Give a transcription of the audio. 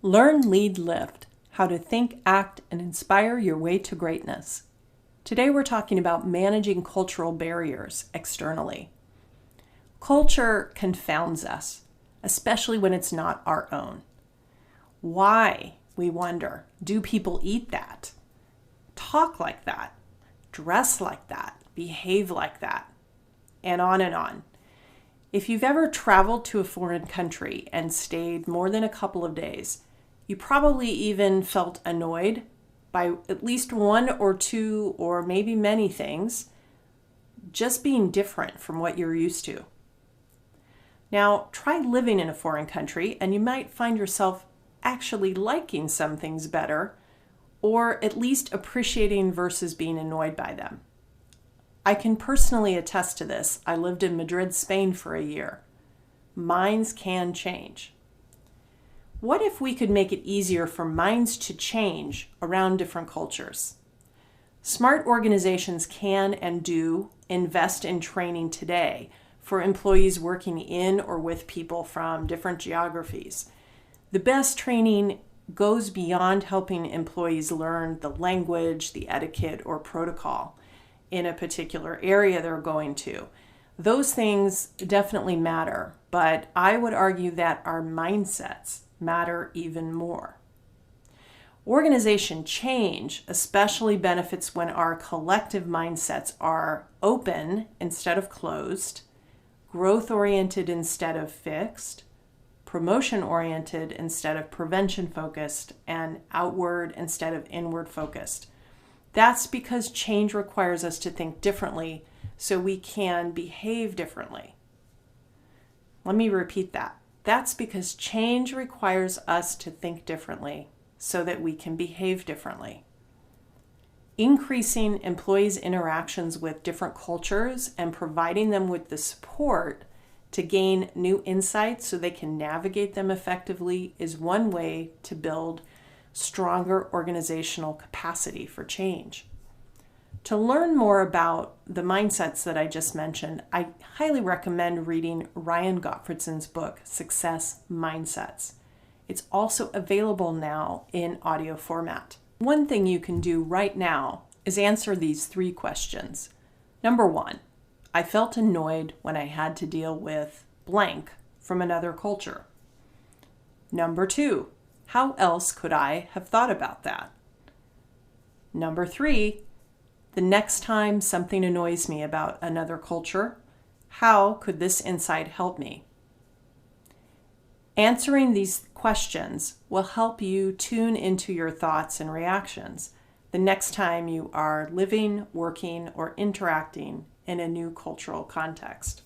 Learn, Lead, Lift: How to Think, Act, and Inspire Your Way to Greatness. Today we're talking about managing cultural barriers externally. Culture confounds us, especially when it's not our own. Why, we wonder, do people eat that, talk like that, dress like that, behave like that, and on and on? If you've ever traveled to a foreign country and stayed more than a couple of days, you probably even felt annoyed by at least one or two or maybe many things just being different from what you're used to. Now, try living in a foreign country and you might find yourself actually liking some things better, or at least appreciating versus being annoyed by them. I can personally attest to this. I lived in Madrid, Spain for a year. Minds can change. What if we could make it easier for minds to change around different cultures? Smart organizations can and do invest in training today for employees working in or with people from different geographies. The best training goes beyond helping employees learn the language, the etiquette, or protocol in a particular area they're going to. Those things definitely matter, but I would argue that our mindsets matter even more. Organization change especially benefits when our collective mindsets are open instead of closed, growth-oriented instead of fixed, promotion-oriented instead of prevention-focused, and outward instead of inward-focused. That's because change requires us to think differently so we can behave differently. Let me repeat that. That's because change requires us to think differently so that we can behave differently. Increasing employees' interactions with different cultures and providing them with the support to gain new insights so they can navigate them effectively is one way to build stronger organizational capacity for change. To learn more about the mindsets that I just mentioned, I highly recommend reading Ryan Gottfridson's book, Success Mindsets. It's also available now in audio format. One thing you can do right now is answer these 3 questions. Number 1, I felt annoyed when I had to deal with blank from another culture. Number 2, how else could I have thought about that? Number 3, the next time something annoys me about another culture, how could this insight help me? Answering these questions will help you tune into your thoughts and reactions the next time you are living, working, or interacting in a new cultural context.